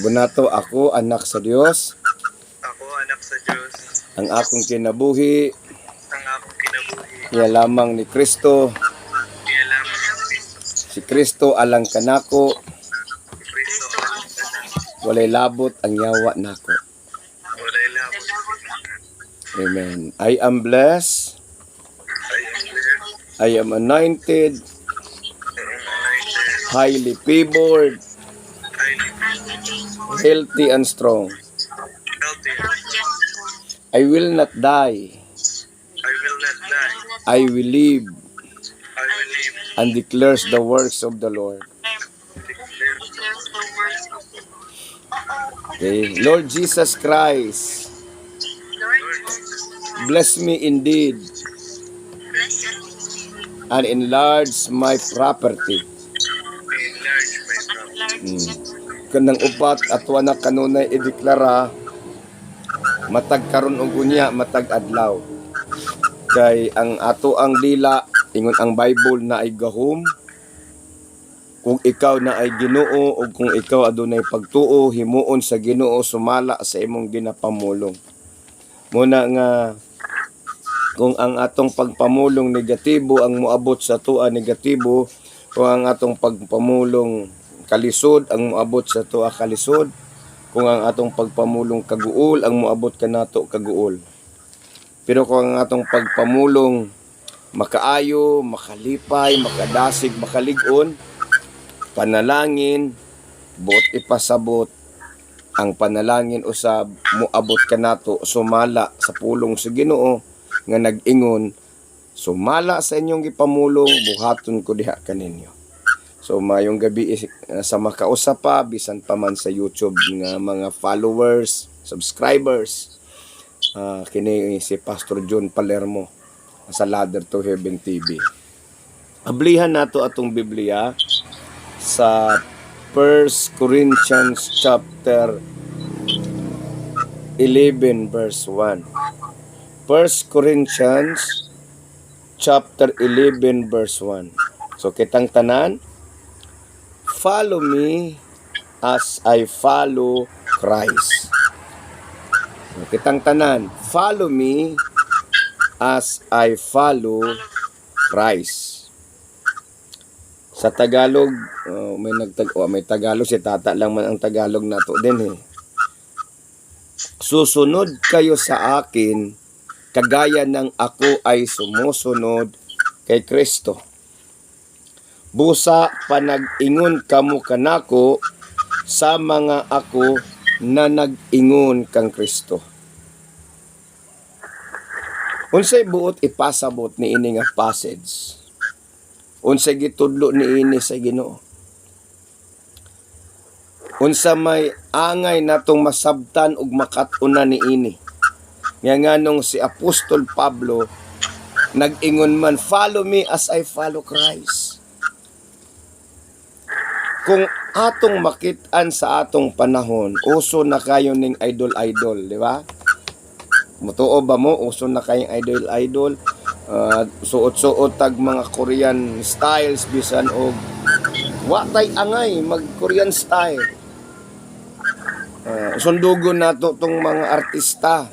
Bunato, ako anak sa Dios, Ako anak sa Diyos. ang akong kinabuhi, Ang akong kinabuhi. iya lamang ni Kristo, Kaya lamang ng Kristo. si Kristo alang kanako, Si Kristo ang kanan. walay labot ang yawa nako. Walay labot. Amen. I am blessed, I am blessed. I am anointed, I am anointed. highly favored, Highly healthy and strong. healthy. I will not die, I will not die. I will live I will live. and declares the works of the Lord. Okay. Lord Jesus Christ, bless me indeed and enlarge my property. Enlarge my property. Kanang upat at wana kanunay ideklara matag karon og unya matag adlaw. Kay ang ato ang dila ingon ang Bible na ay gahom. Kung ikaw na ay Ginoo o kung ikaw adunay pagtuo himuon sa Ginoo sumala sa imong ginapamulong. Muna nga kung ang atong pagpamulong negatibo ang moabot sa tuwa negatibo o ang atong pagpamulong kalisod ang moabot sa tuwa kalisod, kung ang atong pagpamulong kaguol ang moabot kanato kaguol. Pero kung ang atong pagpamulong makaayo, makalipay, makadasig, makaligon, panalangin, buot ipasabot, ang panalangin usab moabot kanato sumala sa pulong sa Ginoo nga nag-ingon, sumala sa inyong gipamulong buhaton ko diha kaninyo. So mayong gabi sa makausap pa bisan pa man sa YouTube nga mga followers, subscribers. Kini si Pastor John Palermo sa Ladder to Heaven TV. Ablihan nato atong Biblia sa 1 Corinthians chapter 11 verse 1. 1 Corinthians chapter 11 verse 1. So kitang tanan, follow me as I follow Christ. So, kitang tanan, follow me as I follow Christ. Sa Tagalog, may Tagalog, si Tata lang man ang Tagalog nato din eh. Susunod kayo sa akin, kagaya ng ako ay sumusunod kay Kristo. Busa panag-ingon kamo kanako sa mga ako na nag-ingon kang Kristo. Unsay buot ipasabot ni ini nga passage? Unsay gitudlo ni ini sa Ginoo? Unsa may angay natong masabtan ug makatuna ni ini? Nga nganong si Apostol Pablo nag-ingon man, follow me as I follow Christ. Kung atong makit-an sa atong panahon, uso na kayo ning idol-idol, di ba? Mutuo ba mo? Uso na kayong idol-idol. Suot-suot tag mga Korean styles, bisan og watay angay, mag-Korean style. Sundugon na to tong mga artista.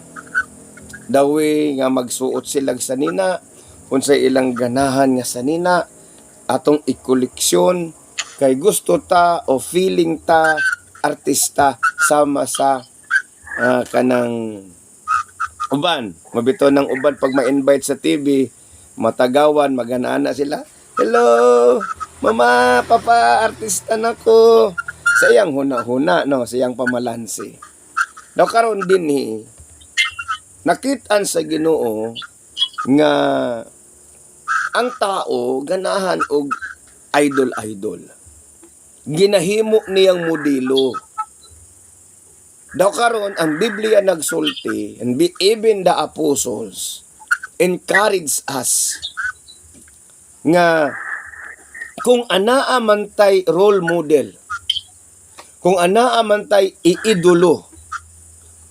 Dawi nga magsuot sila sa nina, unsay ilang ganahan nga sa nina, atong ikoleksyon, kay gusto ta o feeling ta artista sama sa kanang uban. Mabito ng uban pag ma-invite sa TV, matagawan, magana sila. Hello, mama, papa, artista na ko. Sayang huna-huna, no? Sayang pamalansi. Daw karon din nakitaan sa Ginoo nga ang tao ganahan og idol-idol. Ginahimo niyang modelo. Daw karon ang Biblia nagsulti, and even the apostles encourage us nga kung anaa man tay role model, kung anaa man tay iidolo,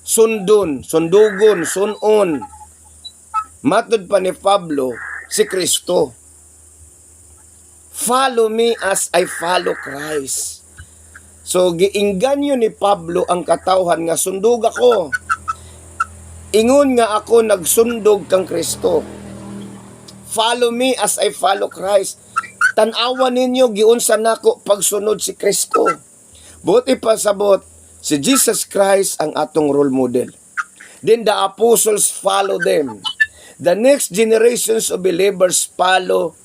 sundugon, sunon, matud pa ni Pablo, si Kristo. Follow me as I follow Christ. So giingganyo ni Pablo ang katawhan nga sundog ako. Ingon nga ako nagsundog kang Kristo. Follow me as I follow Christ. Tan-awan ninyo giunsa nako pagsunod si Kristo. Buti pa sabot, si Jesus Christ ang atong role model. Then the apostles follow them. The next generations of believers follow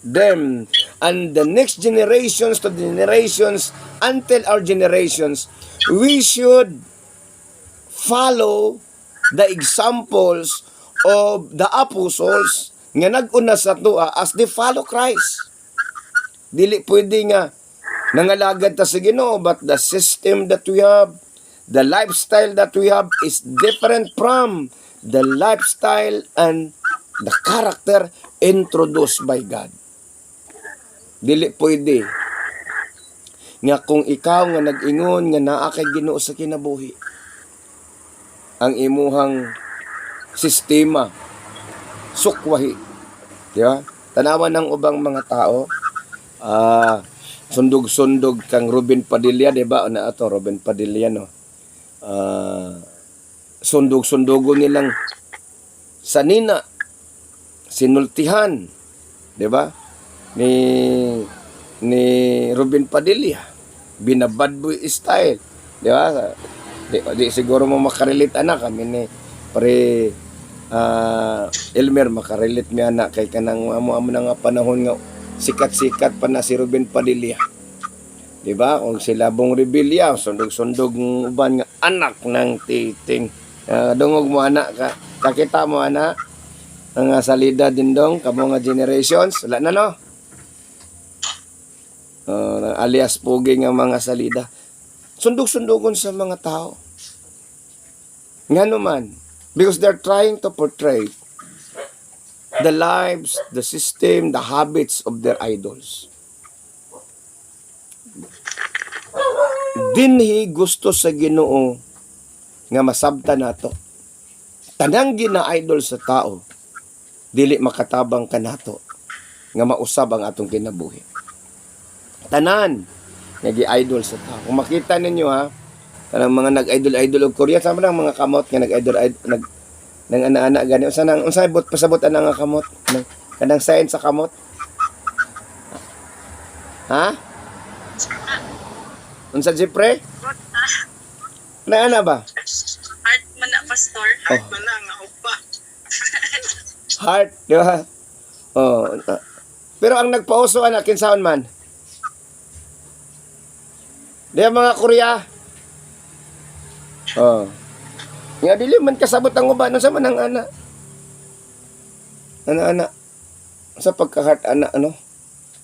them. And the next generations to generations until our generations, we should follow the examples of the apostles nga nag-una sa tuwa as they follow Christ. Dili pwede nga nangalagad ta sa Ginoo, but the system that we have, the lifestyle that we have is different from the lifestyle and the character introduced by God. Dili pwede nga kung ikaw nga nag-ingon nga naa kay Ginoo sa kinabuhi, ang imuhang sistema sukwahi, di ba? Tanawan ng ubang mga tao, sundog-sundog kang Ruben Padilla, di ba? Ano ato, Ruben Padilla, no? Sundog-sundogo nilang sanina, sinultihan, di ba? Ni Ruben Padilla, binabad boy style, di ba? Di siguro mo makarelate anak kami ni pare Elmer makarelate mi anak kay kanang amo na nga panahon nga sikat-sikat pa na si Ruben Padilla. Di ba? Kung sila bong rebelya, sundog-sundog ng uban nga anak ng titing. Dungog mo anak ka. Kakita mo anak ang salida din dong kamo nga generations. Wala na no? Alias pogi nga mga salida. Sundog-sundogon sa mga tao. Nga naman, because they're trying to portray the lives, the system, the habits of their idols. Dinhi gusto sa Ginoo nga masabta nato. Tanang gina-idol sa tao, dili makatabang ka nato nga mausab ang atong kinabuhi. Tanan nga gi-idol sa tao. Kung makita ninyo ha, kanang mga nag-idol-idol og Korea, sama lang mga kamot nga nag-idol nang ana-ana gani. Unsa bot pasabot ana nga kamot? Kanang science sa kamot? Ha? Unsa jipre? Na ana ba? Heart man na, pastor. Heart man na nga upa. Heart, di ba? Oh. Pero ang nagpauso ana kinsaon man? Diya mga Korea. Oh. Nga dili man kasabot ang uban sa man ang ana. Ana. Sa pagka-heart ana ano?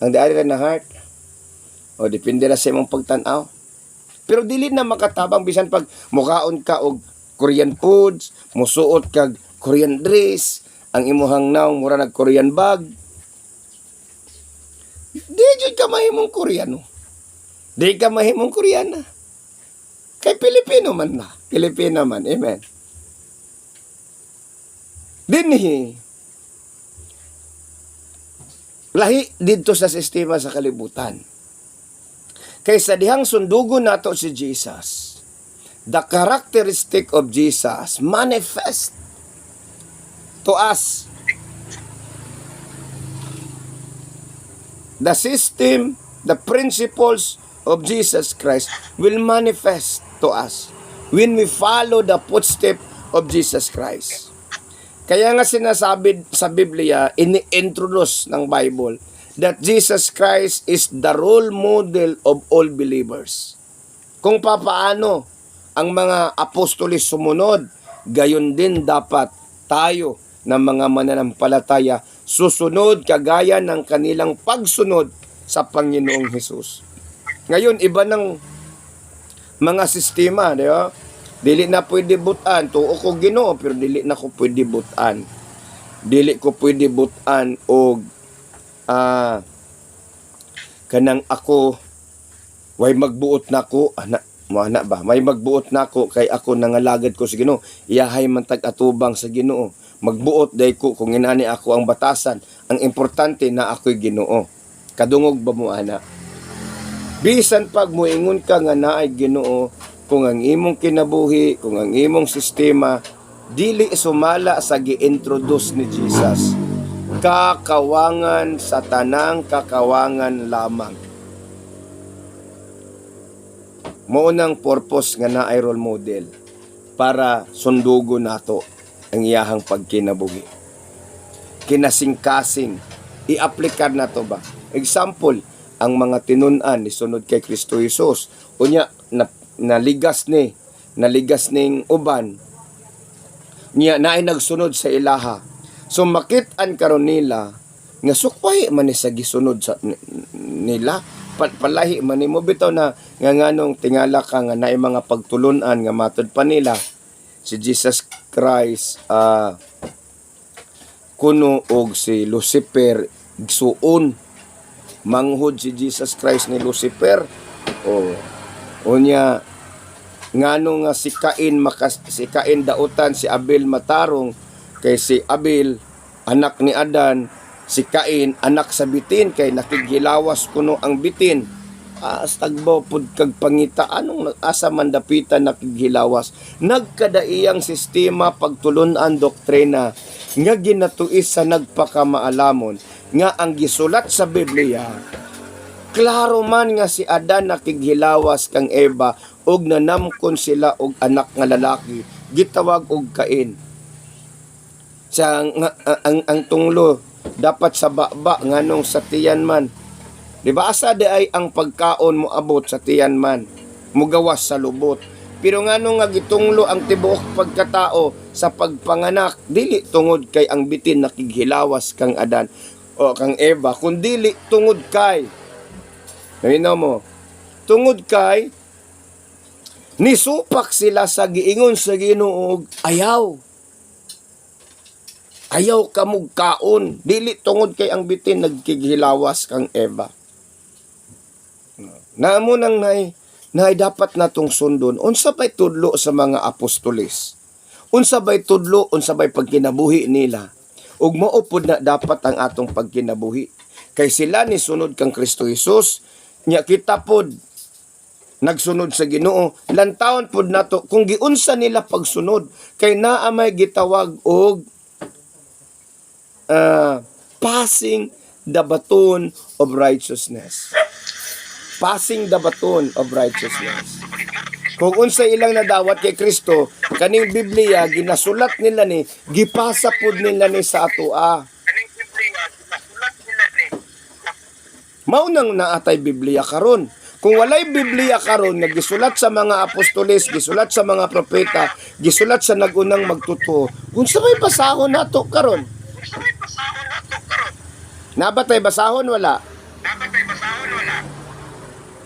Ang diari na heart. O depende na sa imong pagtan-aw. Pero dili na makatabang bisan pag mukaon ka og Korean foods, musuot kag Korean dress, ang imuhang naong mura nag Korean bag. Di jud ka mahimong Koreano. Di ka mahimong Koreana. Kay Pilipino man na. Pilipino man. Amen. Dinhi. Lahi dito sa sistema sa kalibutan. Kaysa dihang sundugo nato si Jesus, the characteristic of Jesus manifest to us. The system, the principles of Jesus Christ will manifest to us when we follow the footstep of Jesus Christ. Kaya nga sinasabi sa Biblia, ini-introduce ng Bible, that Jesus Christ is the role model of all believers. Kung papaano ang mga apostolis sumunod, gayon din dapat tayo ng mga mananampalataya susunod kagaya ng kanilang pagsunod sa Panginoong Hesus. Ngayon, iba ng mga sistema, di ba? Dili na pwede butan. Tuo ko Ginoo, pero dili na ko pwede butan. Dili ko pwede butan o kanang ako way magbuot nako ana ba may magbuot nako kay ako nangalagad ko sa Ginoo, iyahay man tag atubang sa Ginoo, magbuot day ko kung inani ako ang batasan, ang importante na ako'y Ginoo. Kadungog ba mo ana? Bisan pag muingon ka nga naay Ginoo, kung ang imong kinabuhi, kung ang imong sistema dili sumala sa gi-introduce ni Jesus, kakawangan sa tanang kakawangan lamang. Mao nang purpose nga naay role model para sundugo nato ang iyahang pagkinabuhi. Kinasing-kasing i-aplikar na to ba? Example, ang mga tinun-an ni sunod kay Kristo Jesus. Unya naligas ning uban. Niya naay nagsunod sa ilaha. So makit-an karon nila nga sukway man ni sa gisunod sa nila. Palahi man ni mo bitaw na nga nganong tingala ka nga naay mga pagtulunan nga matud pa nila si Jesus Christ kuno og si Lucifer suon manghud si Jesus Christ ni Lucifer. Unya ngano nga si Cain dautan si Abel matarong kay si Abel anak ni Adan, si Cain anak sa bitin kay nakighilawas kuno ang bitin. Astagbo pud kag pangita anong asa man dapitan nakighilawas. Nagkadaiyang sistema pagtulon-an doktrina nga ginatuis sa nagpakamaalamon nga ang gisulat sa Biblia. Klaro man nga si Adan nakighilawas kang Eva og nanamkon sila og anak nga lalaki gitawag og Cain. Sa ang tunglo dapat sa baba nganong sa tiyan man. Di ba asa di ay ang pagkaon mo abot sa tiyan man, mugawas sa lubot. Pero ngano nga gitunglo ang tibuok pagkatao sa pagpanganak, dili tungod kay ang bitin nakighilawas kang Adan o kang Eva, kun dili tungod kay, naminaw mo, tungod kay nisupak sila sa giingon sa Ginoo, ayaw kamug kaon, dili tungod kay ang bitin nagkighilawas kang Eva. Naamo nang nay dapat natong sundon unsa bay tudlo sa mga apostoles, unsa bay tudlo, unsa bay pagkinabuhi nila, ug mao pud na dapat ang atong pagkinabuhi kay sila ni sunod kang Kristo Jesus. Nya kita pod nagsunod sa Ginoo, lantawon pod nato kung giunsa nila pagsunod kay naa may gitawag og passing the baton of righteousness. Passing the baton of righteousness. Kung unsa ilang nadawat kay Kristo, kaning Biblia ginasulat nila ni, gipasa pud nila ni sa atoa. Mao nang naatay Biblia karon. Kung walay Biblia karon nga gisulat sa mga apostoles, gisulat sa mga propeta, gisulat sa nagunang magtuto, unsa may basahon nato karon? Nabatay basahon wala?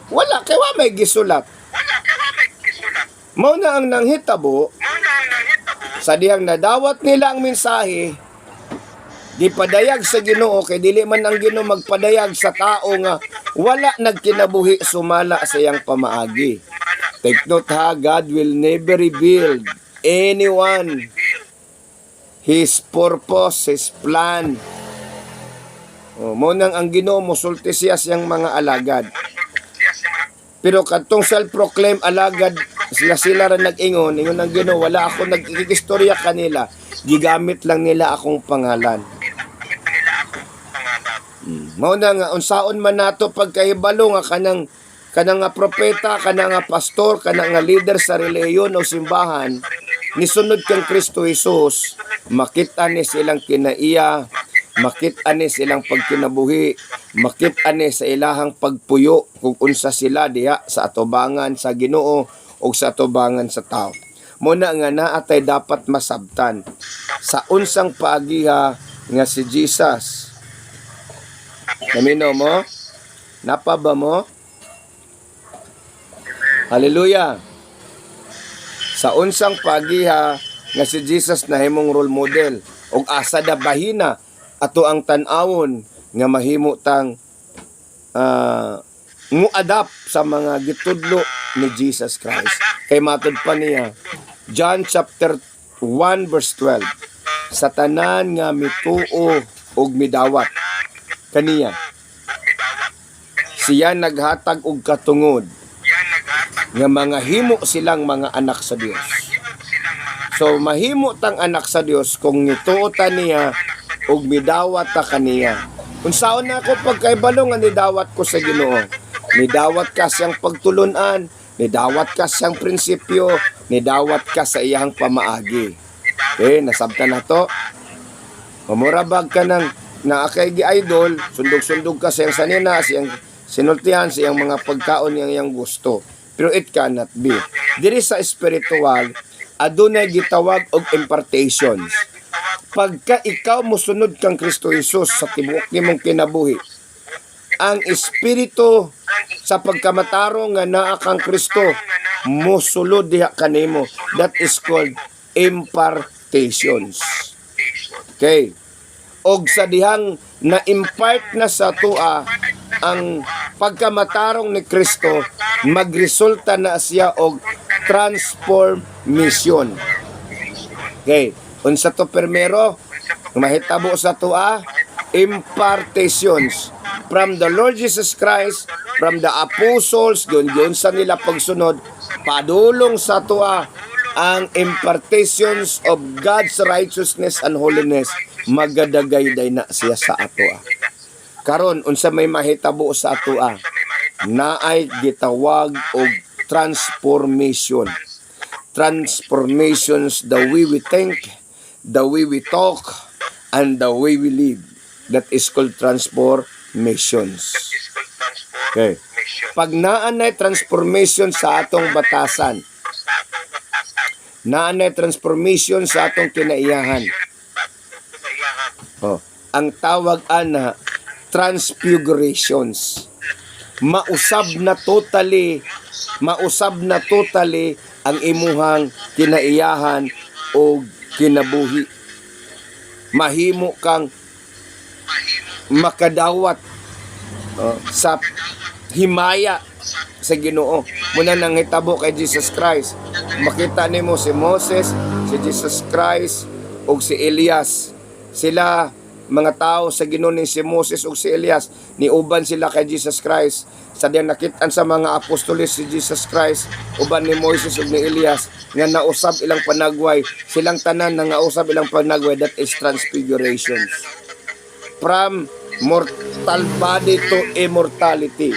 Wala, kaya wa may gisulat. Mao na ang nanghitabo, sa dihang nadawat nila ang mensahe, gipadayag sa Ginoo, kay dili man ang Ginoo magpadayag sa tao nga wala nagkinabuhi sumala sa iyang pamaagi. Take note ha, God will never reveal anyone His purpose, His plan. Mao nang ang Ginoo mosulti siya siyang mga alagad. Pero katong self-proclaim alagad, sila rin nag-ingon, ingon ang Ginoo, wala ako nag-ikistorya kanila, gigamit lang nila akong pangalan. Mao na nga, unsaon man nato pagkahibalo nga kanang nga propeta, kanang nga pastor, kanang nga leader sa reliyon o simbahan, nisunod kang Kristo Jesus, makita ni silang kinaiya, makita ni silang pagkinabuhi, makita ni sa ilahang pagpuyo kung unsa sila diha sa atubangan sa Ginoo o sa atubangan sa tao. Muna nga naatay dapat masabtan sa unsang paagiha nga si Jesus. Namino mo? Napaba mo? Hallelujah! Sa unsang paagiha nga si Jesus na himong role model ug asa da bahina ato ang tan-awon nga mahimo tang muadapt sa mga gitudlo ni Jesus Christ. Kay matud pa niya John chapter 1 verse 12, sa tanan nga mituo og midawat kaniya siya naghatag og katungod nga mga himo silang mga anak sa Dios. So mahimo tang anak sa Dios kung nituotan niya ug midawat ta kaniya. Unsaon na ako pagkaibalo nga nidawat ko sa Ginoo? Nidawat ka siyang pagtulunan, nidawat ka siyang prinsipyo, nidawat ka sa iyang pamaagi. Okay, nasabtan na to. Mamurabag ka ng naakay gi-idol, sundog-sundog ka siyang sanina, siyang sinultihan, siyang mga pagkaon niyang gusto. Pero it cannot be. Diri sa spiritual, adunay gitawag og impartations. Pagka ikaw mosunod kang Kristo Jesus sa tibuok nimong kinabuhi, ang espiritu sa pagkamatarong nga naa kang Kristo mosulod diha kanimo. That is called impartations. Okay. Og sa dihang na-impart na sa tua ang pagkamatarong ni Kristo, magresulta na siya og transformation. Okay. Unsa to permero? Mahitabo sa tua, impartations from the Lord Jesus Christ, from the apostles, yun sa nila pagsunod, padulong sa tua ang impartations of God's righteousness and holiness, magadagayday na siya sa atoa. Karon unsa may mahitabo sa atoa, naay gitawag og transformation. Transformations, the way we think, the way we talk, and the way we live. That is called transformations. Okay. Pag naanay transformation sa atong batasan, naanay transformation sa atong kinaiyahan. Oh, ang tawag ana transfigurations. Mausab na totally ang imuhang kinaiyahan o kinabuhi. Mahimo kang makadawat sa himaya sa Ginoo. Muna nang hitabo kay Jesus Christ. Makita nimo si Moses, si Jesus Christ, ug si Elias. Sila mga tao sa Ginoo ni si Moses ug si Elias, niuban sila kay Jesus Christ. Sa diyan nakitaan sa mga apostoles si Jesus Christ, uban ni Moses ug ni Elias nga nausab ilang panagway. Silang tanan na nausab ilang panagway, that is transfiguration. From mortal body to immortality.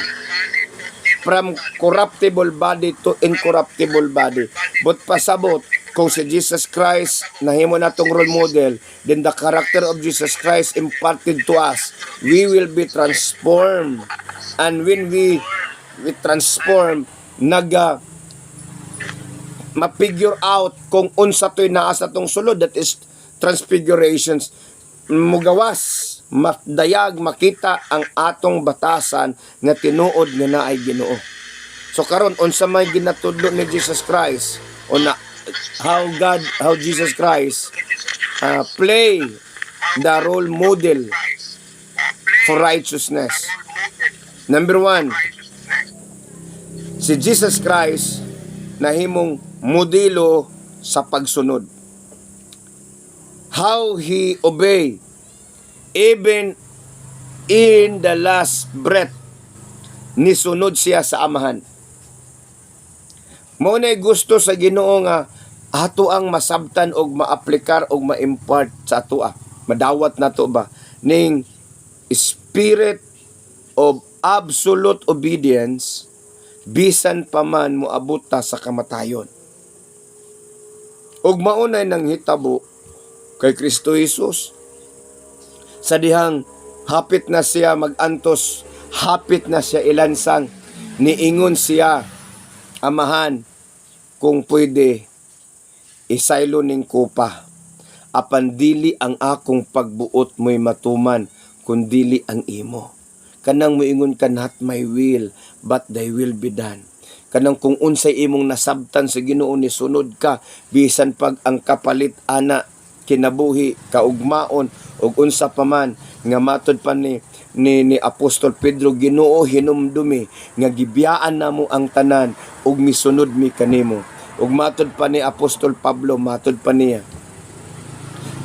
From corruptible body to incorruptible body. But pasabot, kung si Jesus Christ nahimo natong role model, then the character of Jesus Christ imparted to us, we will be transformed. And when we transform, ma-figure out kung unsa to'y naa sa tong sulod, that is transfigurations. Mugawas, madayag makita ang atong batasan nga tinuod nga naay Ginoo. So karon unsa may ginatudlo ni Jesus Christ o na how Jesus Christ play the role model for righteousness. Number 1, si Jesus Christ nahimong modelo sa pagsunod. How he obey even in the last breath, nisunod siya sa amahan. Mao nay gusto sa Ginoo nga ato ang masabtan og maaplikar og ma-impart sa atoa. Madawat nato ba ning spirit of absolute obedience bisan pa man moabot ta sa kamatayon. Ug maunay nang hitabo kay Kristo Jesus. Sa dihang hapit na siya magantos, hapit na siya ilansang, niingon siya, amahan, kung pwede, isaylo ning kupa, apan dili ang akong pagbuot mo'y matuman, kundili ang imo. Kanang moingon ka, not my will, but thy will be done. Kanang kung unsay imong nasabtan sa Ginoo ni sunod ka, bisan pag ang kapalit ana kinabuhi kaugmaon ug unsa pa man nga matud pa ni Apostol Pedro, Ginoo hinumdumi nga gibiyaan namo ang tanan ug misunod mi kanimo. Ug matud pa ni Apostol Pablo, matud pa niya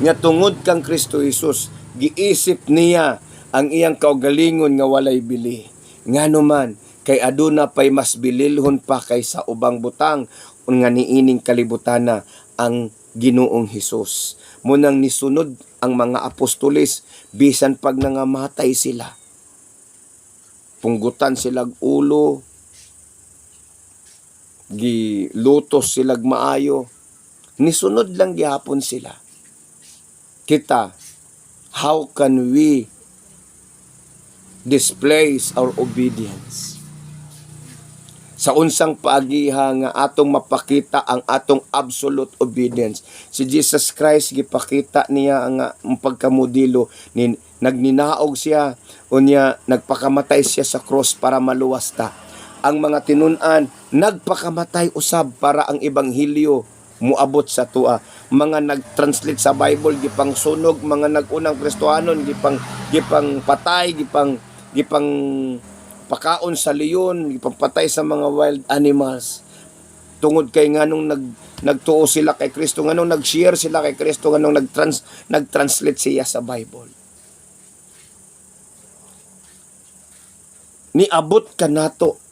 nga tungod kang Kristo Jesus giisip niya ang iyang kaugalingon nga walay bili, Ngano man kay aduna pay mas bililhon pa kaysa ubang butang nga niining kalibutana ang Ginoong Hesus. Munang nisunod ang mga apostoles bisan pag nangamatay sila. Punggutan silag ulo, gilutos silag maayo. Nisunod lang gihapon sila. Kita, how can we displays our obedience? Sa unsang paagiha nga atong mapakita ang atong absolute obedience. Si Jesus Christ gipakita niya ang pagkamodelo ni nagninaog siya unya nagpakamatay siya sa cross para maluwas ta. Ang mga tinun-an nagpakamatay usab para ang ebanghelyo muabot sa tua. Mga nag-translate sa Bible gipang sunog, mga nagunang Kristohanon gipang patay, gipang pakaon sa leon, ipapatay sa mga wild animals. Tungod kay nganong nagtuo sila kay Kristo, nganong nag-share sila kay Kristo, nganong nag-translate siya sa Bible. Niabot ka nato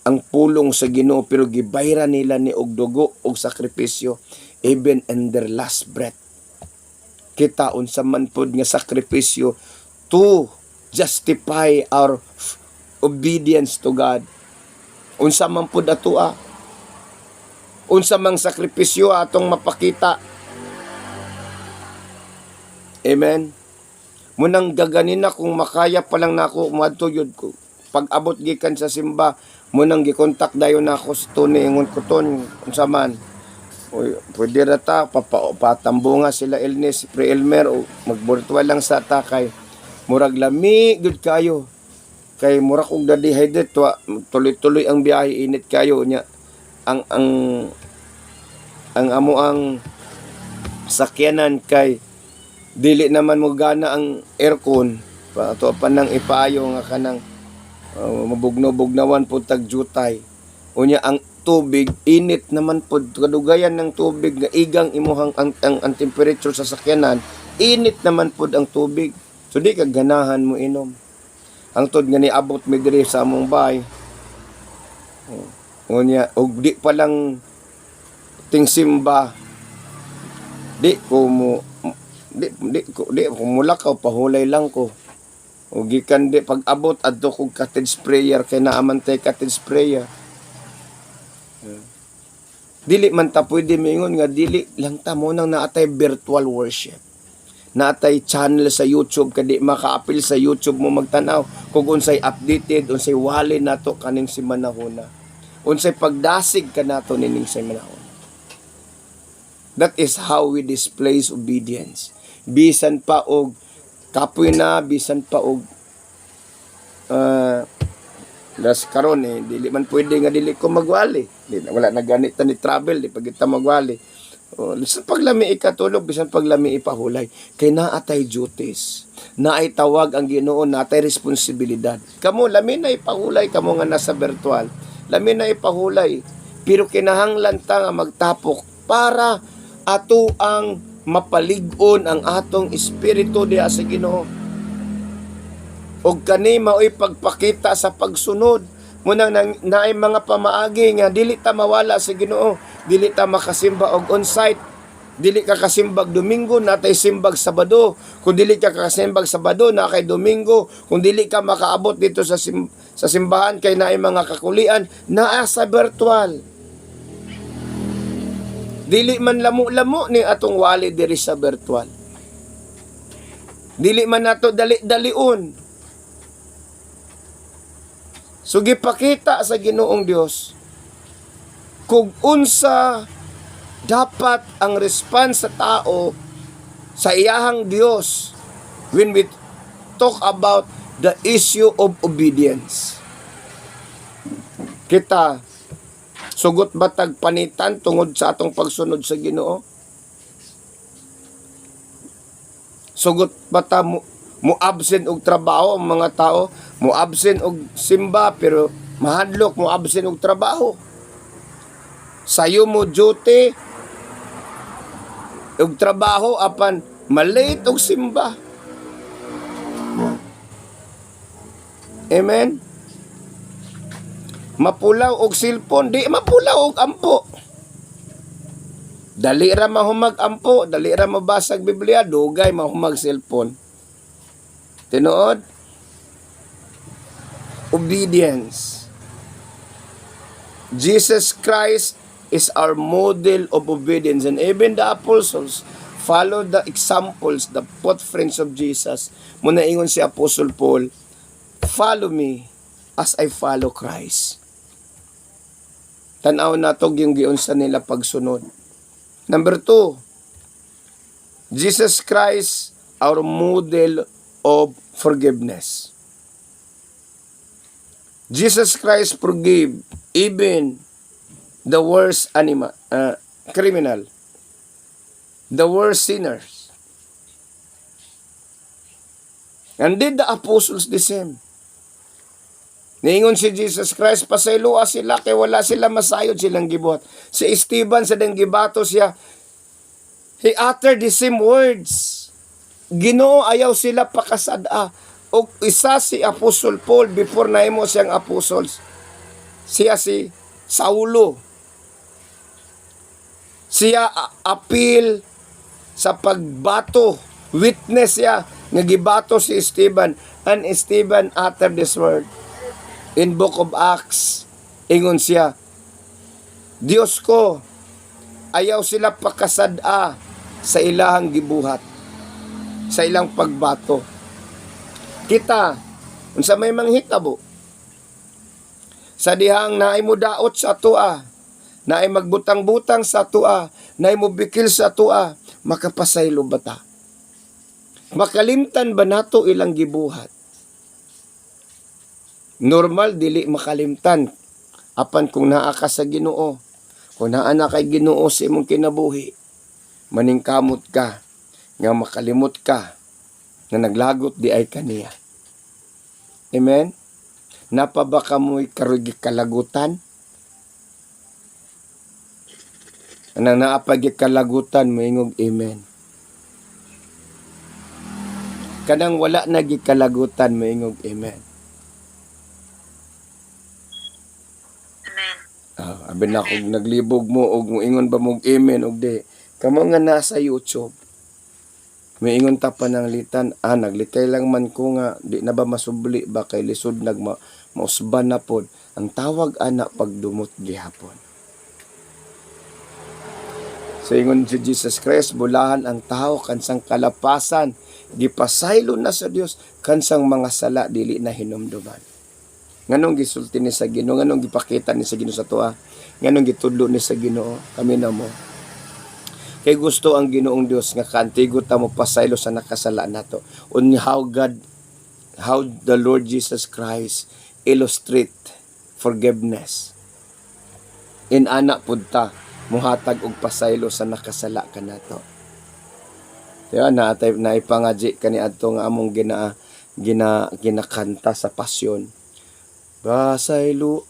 ang pulong sa Ginoo pero gibayra nila ni og dugo og sakripisyo even in their last breath. Kita unsa man pod nga sakripisyo to justify our obedience to God. Unsa man pud atoa, unsa mang sakripisyo atong mapakita. Amen. Munang gaganina kung makaya pa lang nako moadto yun ko. Pag abot gikan sa simba, munang gikontak dayon nako sa Tony ingon ko ton unsa man. Oy, pwede ra ta patambunga sila Elnes, Pre Elmer o magburtual lang sa takay. Murag lami gud kayo. Kay mura kog dehydrate tuloy-tuloy ang biyahe, init kayo nya ang amo ang sakyanan kay dili naman mo gana ang aircon pato pa nang ipaayo nga kanang mabugno-bugnawan pud tag jutay unya ang tubig init naman pud kadugayan ng tubig nga igang imuhang ang temperature sa sakyanan init naman pud ang tubig so di ka ganahan mo inom. Ang tod nga niabot mi diri sa among bahay. Unya og di pa lang tingsimba. Di ko mulakaw pahulay lang ko. Og gikan di pag abot adto kog cottage sprayer kay naamantay cottage sprayer. Dili man ta pwede mingon nga dili lang ta mo nang naatay virtual worship. Natay channel sa YouTube kadi makaapil sa YouTube mo magtanaw kung unsay updated unsay wali nato kaning si manahuna unsay pagdasig ka nato nining si manahuna. That is how we displays obedience bisan pa og kapoy na bisan pa og das karon dili man pwede nga dili ko magwali wala na ganit ni travel di pag kita magwali. Bisan paglami ikatulog, bisan paglami ipahulay. Kay naatay duties. Naay tawag ang Ginoo, naatay responsibilidad. Kamo, lami na ipahulay, kamo nga nasa virtual. Lami na ipahulay. Pero kinahanglan ta nga magtapok para ato ang mapalig-on ang atong espiritu diha sa Ginoo. Og kani mao'y pagpakita sa pagsunod. Munang naay mga pamaagi nga dili ta mawala sa Ginoo. Dili ta makasimba og on-site. Dili ka kasimbag Domingo, natay simbag Sabado. Kung dili ka kasimbag Sabado, na kay Domingo. Kung dili ka makaabot dito sa simbahan kay naay mga kakulian, naa sa virtual. Dili man lamo-lamo ni atong wali diri sa virtual. Dili man nato dali-dalion. So gipakita sa Ginoong Dios kung unsa dapat ang response sa tao sa iyahang Dios when we talk about the issue of obedience. Kita sugot batag panitan tungod sa atong pagsunod sa Ginoo? Sugot bata mo absent og trabaho ang mga tao, mo absent og simba pero mahadlok mo absent og trabaho. Sayo mo duty og trabaho apan malate og simba. Amen. Mapulaw og cellphone, di mapulaw og ampo. Dali ra mahumag ampo, dali ra mabasag Biblia, dugay mahumag cellphone. Tinuod? Obedience. Jesus Christ is our model of obedience, and even the apostles follow the examples, the footprints of Jesus. Muna ingon si Apostle Paul, follow me as I follow Christ. Tanaw na to yung giunsa nila pagsunod. Number 2, Jesus Christ, our model of forgiveness. Jesus Christ forgive even the worst criminal, the worst sinners. And did the apostles the same? Niingon si Jesus Christ, pasayloa sila kay wala sila masayod silang gibuhat. Si Esteban sa dang gibato siya, he uttered the same words. Ginoo ayaw sila pakasada. O isa si Apostle Paul before nahimo siyang apostles. Siya si Saulo. Siya appeal sa pagbato. Witness siya nga gibato si Esteban. And Esteban uttered this word. In Book of Acts, ingon siya, Diyos ko, ayaw sila pakasada sa ilahang gibuhat, sa ilang pagbato. Kita, unsa may manghitabo, sa dihang naay mo daot sa tua, naay magbutang-butang sa tua, naay mo bikil sa tua, makapasaylo bata. Makalimtan ba nato ilang gibuhat? Normal, dili makalimtan. Apan kung naa ka sa Ginoo, kung naa na kay Ginoo sa imong kinabuhi, maningkamot ka, nga makalimot ka, nga naglagot di ay kaniya. Amen? Napaba ka mo'y karugi kalagutan? Anang naapagi kalagutan, moingog amen. Kanang wala nagi kalagutan, moingog amen. Abin na kung naglibog mo o ingon ba mong amen o di. Kamo nga nasa YouTube. May ingon ta pananglitan, naglitay lang man ko nga, di na ba masubli ba kay lisod mausban na pod. Ang tawag anak pagdumot gihapon. So ingon si Jesus Christ, bulahan ang tao kansang kalapasan, gipasaylo na sa Dios kansang mga sala dili na hinumduman. Nganong gisulti ni sa Ginoo, nganong gipakita ni sa Ginoo sa tuwa, nganong gitudlo ni sa Ginoo, kami na mo. Kay gusto ang Ginoong Dios nga kaantigo ta mo pasaylo sa nakasala nato. On how the Lord Jesus Christ illustrate forgiveness. In anak pud ta muhatag og pasaylo sa nakasala kanato. Kaya naipangaji kani adto nga among ginakanta sa pasyon. Pasaylo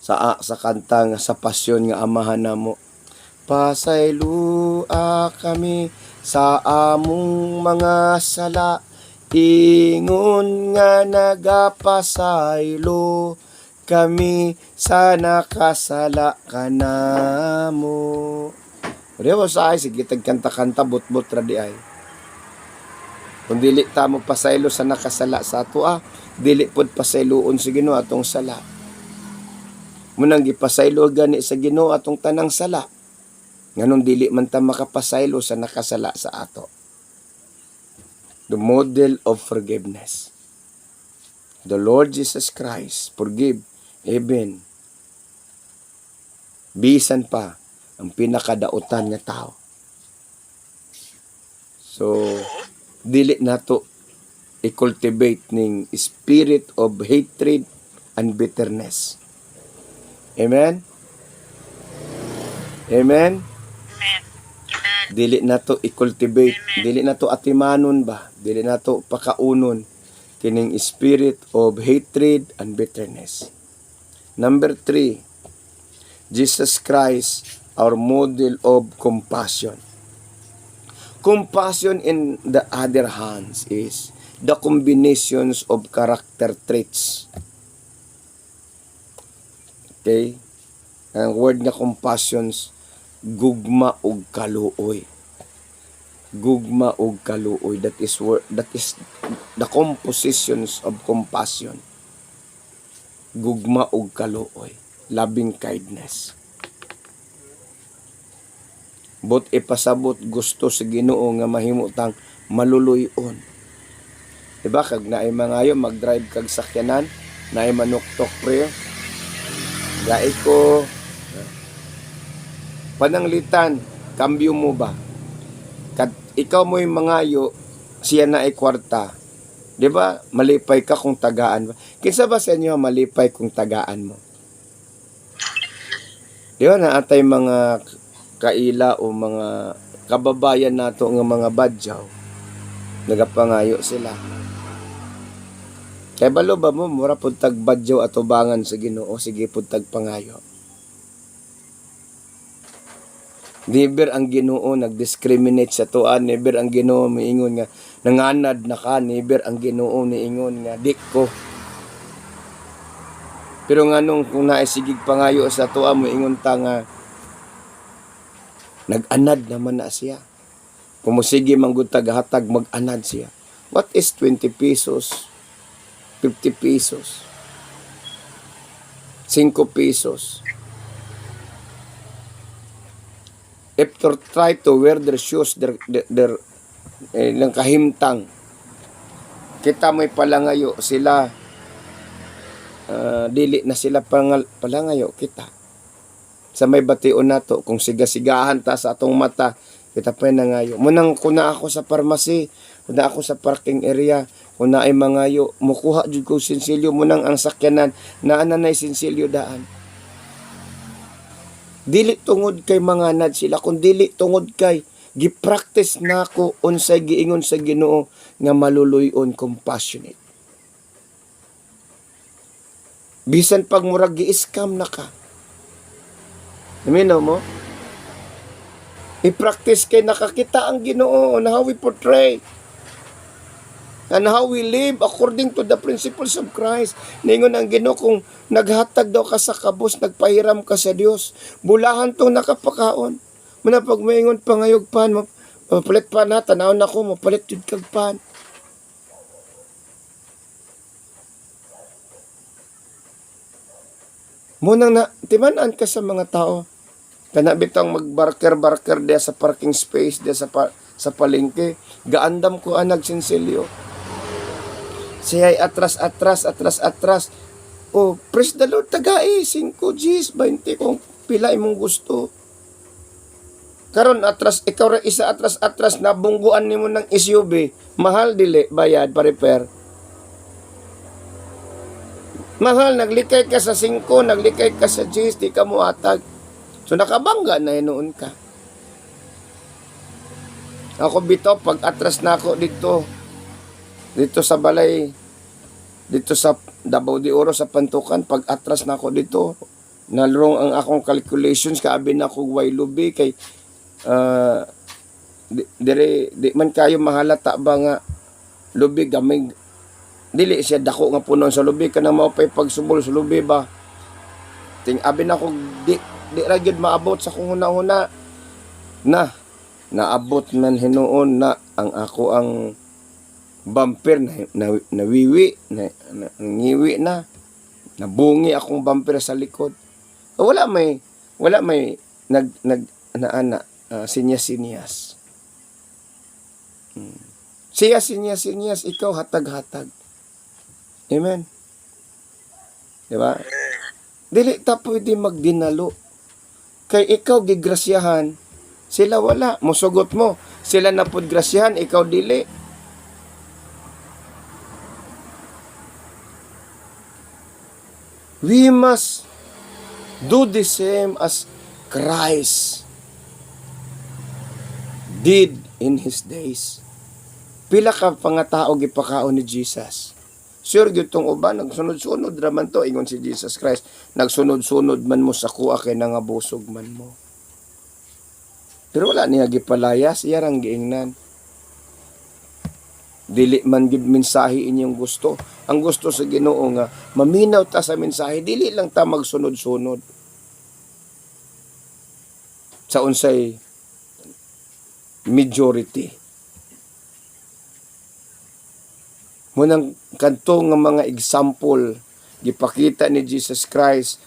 sa kanta nga sa pasyon nga amahan namo. Pasaylua kami sa among mga sala, ingon nga nagapasaylo kami sa nakasala kanamo. Rewa sa ay, sige tagkanta-kanta, bot-bot ra di ay. Kung dili ta mo pasaylo sa nakasala sa ato, dili pod pasayloon sa Ginoo atong sala. Munang gipasaylo gani sa Ginoo atong tanang sala. Nganong dili man ta makapasaylo sa nakasala sa ato. The model of forgiveness. The Lord Jesus Christ forgive even bisan pa ang pinakadautan nga tao. So dili nato i-cultivate ning spirit of hatred and bitterness. Amen? Amen? Dili nato i-cultivate, dili nato atimanon ba, dili nato pakaunon kining spirit of hatred and bitterness. Number 3, Jesus Christ, our model of compassion. Compassion in the other hands is the combinations of character traits. Okay? Ang word nga compassions, gugma ug kaluoy. Gugma ug kaluoy. That is the compositions of compassion. Gugma ug kaluoy. Loving kindness. But ipasabot gusto sa Ginoo nga mahimutang maluluyon. Diba? Kag naay mangayo, mag-drive kag sakyanan, naay manuktok prayer. Gai ko, pananglitan, kambyo mo ba? Kad ikaw mo'y mangayo, siya na ay kwarta. Diba? Malipay ka kung tagaan mo. Kinsa ba sa inyo malipay kung tagaan mo? Diba? Naatay mga kaila o mga kababayan nato ng mga badyaw, nagapangayo sila. Kaya balo ba mo, mura pud tag badyaw at ubangan sa Ginoo, sige pud tag pangayo. Never ang Ginoo nag-discriminate sa tuan, never ang Ginoo miingon nga nanganad na ka, never ang Ginoo niingon nga dik ko. Pero nganong kung naisigig pangayo sa tuan, moingon ta nga nag-anad naman na siya. Kung musigi manggod hatag mag-anad siya. What is 20 pesos? 50 pesos? 5 pesos? If to try to wear their shoes, their ng kahimtang, kita mo'y palangayo, sila, dili na sila palangayo, kita. Sa may bation nato, kung sigasigahan ta sa atong mata, kita pa nangayo. Munang kuna ako sa pharmacy, kuna ako sa parking area, kuna ay mangayo, mukuha jud ko sinsilyo, munang ang sakyanan, naananay sinsilyo daan. Dili tungod kay manganad sila, kung dili tungod kay gipractice na ako unsay giingon sa Ginoo nga maluluyon, compassionate. Bisan pag murag gi-scam na ka, aminaw mo? I-practice kay nakakita ang Ginoo on how we portray and how we live according to the principles of Christ. Ningon ang Ginoo, kung naghatag daw ka sa kabos, nagpahiram ka sa Dios, bulahan tong nakapakaon. Muna pag maingon pangayog pan, mapalit pa na, tanawon ako, mapalit yun kag pan. Munang na, timanan ka sa mga tao. Kana bitang magbarker-barker dia sa parking space, dia sa palengke. Gaandam ko ang nagsinsilyo. Siya ay atras. Oh, praise the Lord, tagai, 5 Gs, 20 kung pila imong gusto. Karon atras, ikaw ra isa atras, nabungguan nimo ng SUV, mahal dili, bayad, pa-repair. Mahal, naglikay ka sa 5, naglikay ka sa Gs, di ka mo atag. So nakabangga na noon ka. Ako bitaw, pag atras na ako dito sa balay, dito sa Davao de Oro sa Pantukan, pag atras na ako dito, nalrong ang akong calculations, kaabi na ako way lubi, kay di man kayo mahalata ba nga lubi gamig, dili siya dako nga punon sa lubi, ka na maupay pagsubol sa lubi ba, ting abi na ako, di ra gyud maabot sa kung huna-huna na naabot man hinuon na ang ako ang bumper na nawiwi na ngiwi na nabungi akong bumper sa likod. Wala may sinyas sinyas ikaw hatag-hatag. Amen. Diba? Dili ta pwede magdinalo. Kay ikaw gigrasyahan, sila wala. Musugot mo. Sila na pud grasyahan, ikaw dili. We must do the same as Christ did in His days. Pila ka pangatao gipakaon ni Jesus. Sure, gitong uban, nagsunod-sunod raman to, ingon si Jesus Christ, nagsunod-sunod man mo sa kuha kay nangabusog man mo. Pero wala niya gipalayas, iyarang giingnan. Dili man gid mensahe inyong gusto. Ang gusto sa Ginoo nga maminaw ta sa mensahe, dili lang ta magsunod-sunod sa unsay majority. Munang kanto nga mga example gipakita ni Jesus Christ,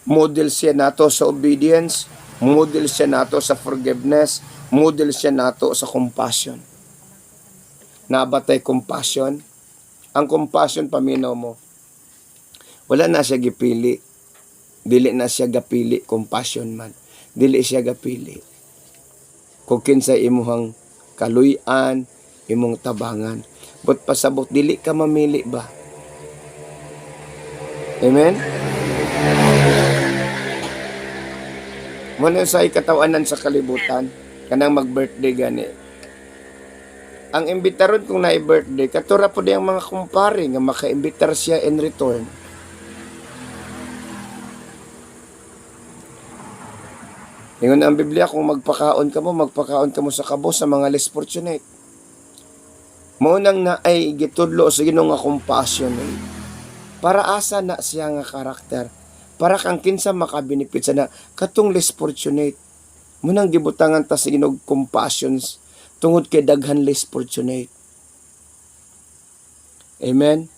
model siya nato sa obedience, model siya nato sa forgiveness, model siya nato sa compassion. Nabatay compassion. Ang compassion, paminaw mo, wala na siya gipili. Dili na siya gapili, compassion man. Dili siya gapili. Kung kinsa imuhang kaluy-an, imong tabangan. But pasabot, dili ka mamili ba? Amen? Muna sa ikatawanan sa kalibutan, kanang mag-birthday gani. Ang imbitaron kung na-birthday, katura po diyang mga kumpare nga maka-imbitar siya in return. Ingon ang Biblia, kung magpakaon ka mo sa kabo sa mga less fortunate. Maunang na ay gitudlo sa Ginoo nga compassionate. Para asa na siya nga karakter. Para kang kinsa makabenefit sa na katong less fortunate. Munang gibutangan ta sa Ginoo compassions tungod kay daghan less fortunate. Amen.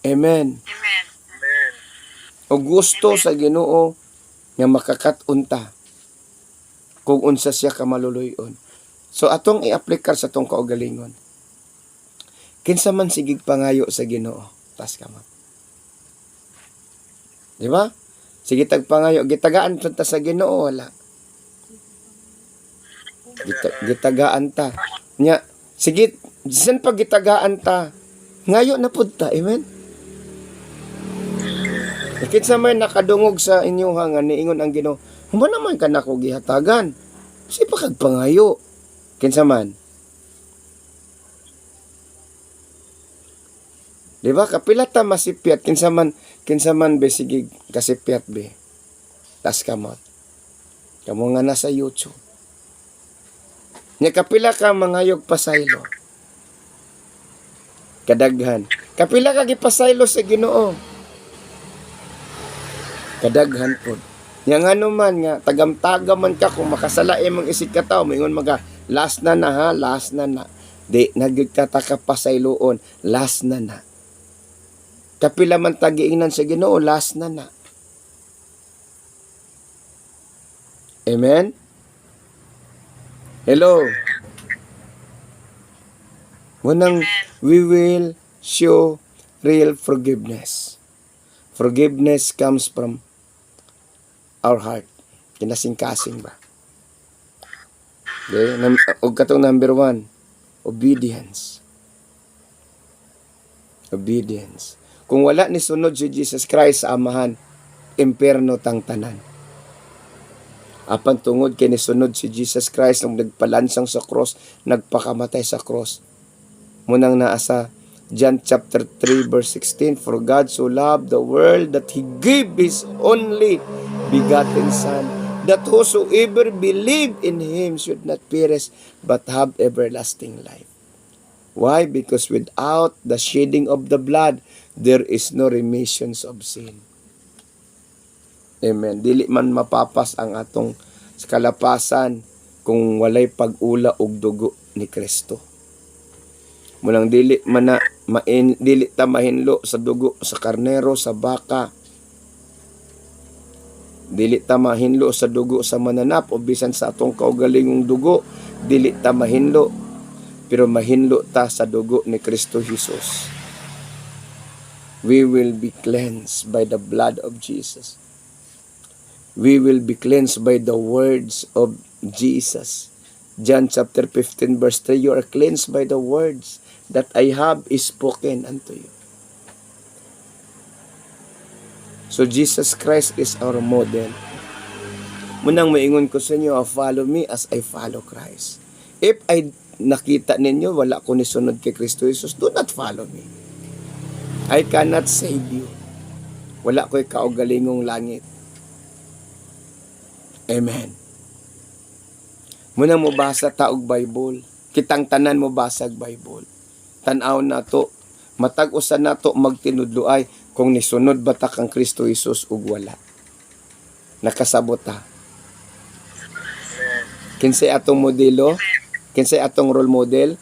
Amen. Amen. Amen. O gusto sa Ginoo nga makakatunta kung unsa siya ka maluluyon. So atong i-aplikar sa tong kaugalingon. Kinsa man sigig pangayo sa Ginoo, tas ka man. Di ba? Sige tagpangayo, gitagaan ta sa Ginoo wala. Gitagaan ta. Nya, sige, disan pag gitagaan ta, ngayo na pud ta, amen? Kinsa may nakadungog sa inyo nga niingon ang Ginoo, humba naman ka nako gihatagan. Si pa kag pangayo. Kinsa man? Di ba? Kapila ta masipyat, kinsa man be sige kasipyat be. Tas kamot. Kamo nga nasa YouTube. Nya kapila ka mangayog pasaylo. Kadaghan. Kapila ka gipasaylo sa Ginoo. Kadaghan pod. Nya ngano man nga tagam-tagam man ka kung makasala imong isig ka tawo, moingon maga last na ha, last na. Di nagkataka pasayloon, last na. Kapila man tagiingnan sa Ginoo, last na. Amen? Hello? Munang we will show real forgiveness. Forgiveness comes from our heart. Kinasing-kasing ba? Okay? Og katong number 1, obedience. Obedience. Kung wala ni sunod si Jesus Christ sa amahan, impierno tang tanan. Apan tungod kay ni sunod si Jesus Christ nung nagpalansang sa cross, nagpakamatay sa cross. Munang naa sa John chapter 3 verse 16, for God so loved the world that He gave His only begotten Son, that whosoever believe in Him should not perish but have everlasting life. Why? Because without the shedding of the blood, there is no remission of sin. Amen. Dili man mapapas ang atong kalapasan kung walay pag-ula og dugo ni Kristo. Mulang dili ta mahinlo sa dugo sa karnero, sa baka. Dili ta mahinlo sa dugo sa mananap o bisan sa atong kaugalingong dugo, dili ta mahinlo, pero mahinlo ta sa dugo ni Kristo Jesus. We will be cleansed by the blood of Jesus. We will be cleansed by the words of Jesus. John chapter 15 verse 3, you are cleansed by the words that I have spoken unto you. So Jesus Christ is our model. Munang maingon ko sa inyo, follow me as I follow Christ. If I nakita ninyo, wala ko ni sunod kay Kristo Jesus, do not follow me. I cannot save you. Wala ko'y kaugalingong langit. Amen. Muna mo basa taog Bible. Kitang tanan mo basag Bible. Tan-aw na to, matag usa na to magtinudlo ay kung nisunod ba ta kang Kristo Jesus ug wala. Nakasabot ta. Kinsay atong modelo? Kinsay atong role model?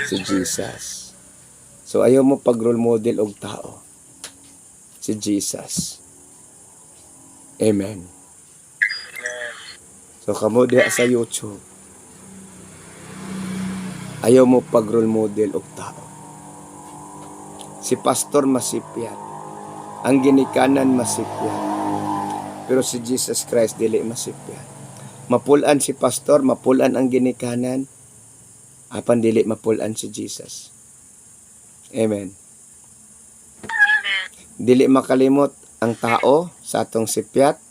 Si Jesus. So ayaw mo pag role model og tao. Si Jesus. Amen. So kamo diha sa YouTube. Ayaw mo pag role model og tao. Si pastor masipyat. Ang ginikanan masipyat. Pero si Jesus Christ dili masipyat. Mapulan si pastor, mapulan ang ginikanan. Apan dili mapulan si Jesus. Amen. Dili makalimot ang tao sa atong sipyat.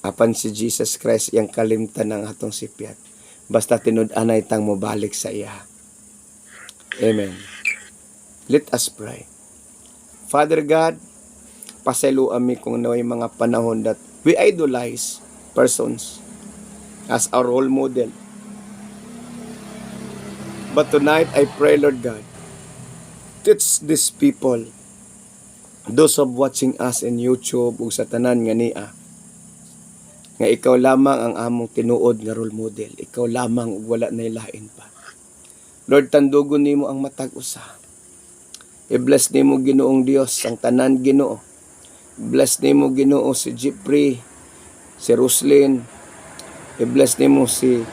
Apan si Jesus Christ yang kalimtan ng atong sipyat. Basta tinud-anay tang mobalik sa iya. Amen. Let us pray. Father God, pasaylo ami kung naway mga panahon that we idolize persons as our role model. But tonight, I pray, Lord God, teach these people, those of watching us in YouTube ug sa tanan nga niya, nga ikaw lamang ang among tinuod nga role model. Ikaw lamang ug wala nay lain pa. Lord, tandugon nimo ang matag usa. I-bless nimo Ginoong Dios ang tanan Ginoo. Bless nimo Ginoo si Jeffrey, si Roslyn. I-bless nimo si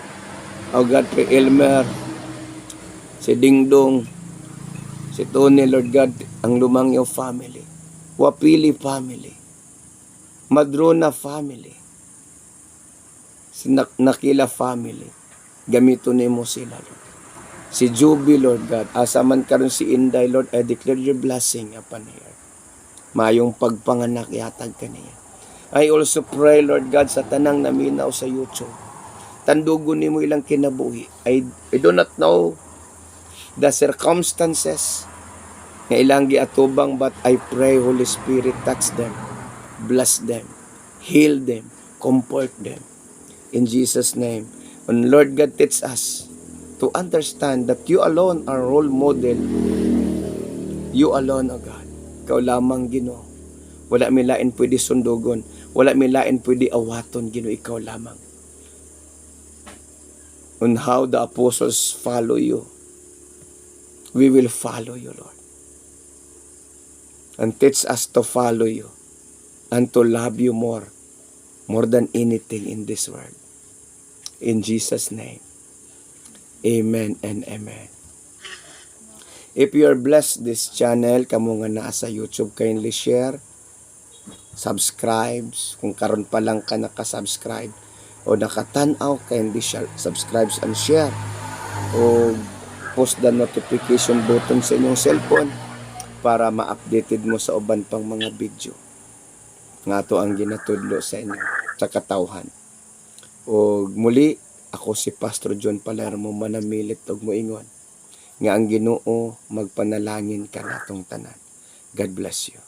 Augatre Elmer, si Dingdong, si Tony, Lord God, ang Lumangyaw family, Wapili family, Madrona family, si Nakila family. Gamito nimo sila, Lord. Si Juby, Lord God, asa man karon si Inday, Lord, I declare your blessing upon her. Mayong pagpanganak yatag kaniya. I also pray, Lord God, sa tanang naminaw sa YouTube. Tandugon nimo ilang kinabuhi. I do not know the circumstances nga ilang giatubang, but I pray, Holy Spirit, touch them, bless them, heal them, comfort them. In Jesus' name. And Lord God, teach us to understand that you alone are role model. You alone, O God. Ikaw lamang, Ginoo. Wala mi lain pwede sundugon. Wala mi lain pwede awaton, Ginoo. Ikaw lamang. On how the apostles follow you, we will follow you, Lord. And teach us to follow you and to love you more than anything in this world. In Jesus' name. Amen and amen. If you are blessed this channel, kamo nga naa sa YouTube, kindly share, subscribe. Kung karon pa lang ka nakasubscribe o nakatanaw, kindly share, subscribe and share. O post the notification button sa inyong cellphone para ma-updated mo sa uban pang mga video. Nga to ang ginatudlo sa inyo sa katawhan. O muli, ako si Pastor John Palermo, manamilit og moingon nga ang Ginoo magpanalangin ka natong tanan. God bless you.